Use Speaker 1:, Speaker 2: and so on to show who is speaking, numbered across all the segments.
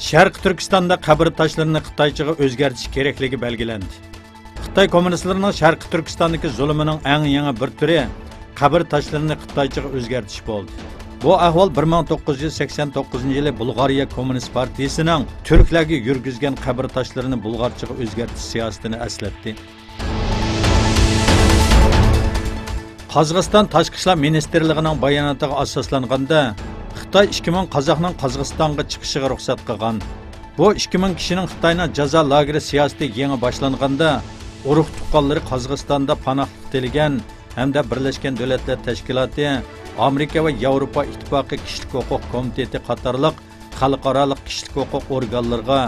Speaker 1: Sharq Turkistonda qabr tashlarini Xitoychaga o'zgartirish kerakligi belgilandi. Xitoy kommunistlarining Sharq Turkistondagi zulmining eng yangi bir turi qabr tashlarini Xitoychaga o'zgartirish bo'ldi. Bu ahvol 1989-yili Bulgariya Kommunist partiyasining turklarga yurgizgan qabr tashlarini bulg'archaga o'zgartirish siyosatini eslatdi. Qozog'iston Tashqi ishlar ministrligining bayonotiga asoslanganda Xitoy 2000 qozoqning Qozog'istonga chiqishiga ruxsat qilgan. Bu 2000 kishining Xitoyning jazo lageri siyosati yangi boshlanganda urug' tuqqanlari Qozog'istonda panohlik tilagan hamda Birlashgan Davlatlar Tashkiloti, Amerika va Yevropa Ittifoqi kishilik huquq komiteti qatorliq xalqaro kishilik huquq organlariga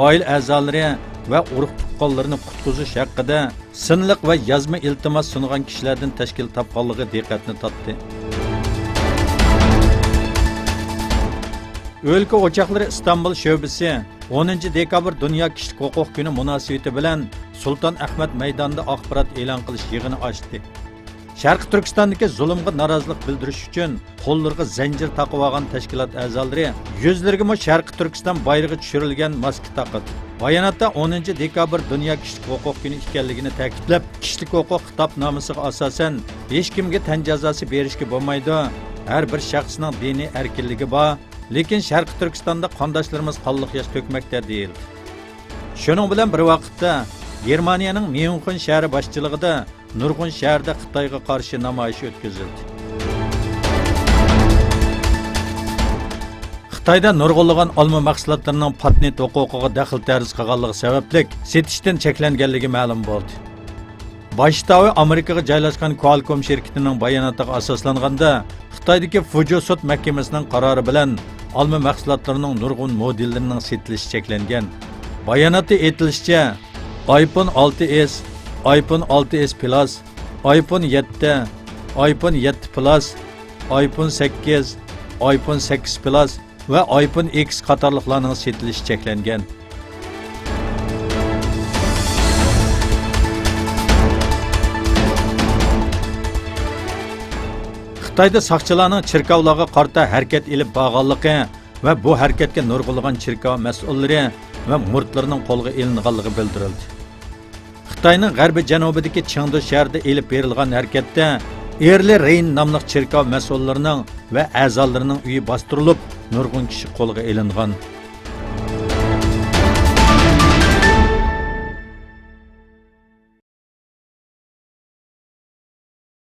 Speaker 1: oila a'zolari va urug' tuqqanlarni qutqizish haqida sinliq va yozma iltimos sungan kishilardan tashkil topganligi diqqatni tortdi. O'lka o'choqlari Istanbul sho'basi 10 dekabr Dunyo kishilik huquq kuni munosabati bilan Sulton Ahmad maydonida axborot e'lon qilish yig'ini ochdi. Sharq Turkistondagi zulmga norozilik bildirish uchun qo'llariga zanjir taqib olgan tashkilot a'zolari yuzlariga Sharq Turkiston bayrog'i tushirilgan maska taqdi. Bayonotda 10 dekabr Dunyo kishilik huquq kuni ekanligini ta'kidlab, kishilik huquq xitobnomasiga asosan hech kimga tan jazosi berishga bo'lmaydi. Har bir shaxsning diniy erkinligi bor, lekin Sharq Turkistonda qondoshlarimiz qonliq yosh to'kmoqda deyildi. Shuning bilan bir vaqtda Germaniyaning Myunxen shahri boshchiligida nurg'un shaharda Xitoyga qarshi namoyish o'tkazildi. Xitoyda nurg'unlagan olma mahsulotlarining patent huquqiga daxl tarz qilganligi sababli setishdan cheklanganligi ma'lum bo'ldi. Boshtavi Amerikaga joylashgan Qualcomm shirkatining bayonotiga asoslanganda Xitoydagi Fujian sud mahkamasining qarori bilan olma mahsulotlarining nurg'un modellarining setilishi cheklangan. Bayonotda aytilishicha, iPhone 6s, iPhone 6s Plus, iPhone 7, iPhone 7 Plus, iPhone 8, iPhone 8 Plus va iPhone X qatorliqlarning setilishi cheklangan. Xitoyda saqchilarning chirkovlarga qarta harakat ilib borganligi va bu harakatga nurg'unlagan chirkov mas'ullari va murtlarning qo'lga ilinganligi bildirildi. Xitoyning g'arbiy janubidagi Chengdu shahrida elib berilgan harakatda Erli Reyn nomli chirkov mas'ullarining va a'zolarining uyi bostirilib, nurg'un kishi qo'lga ilingan.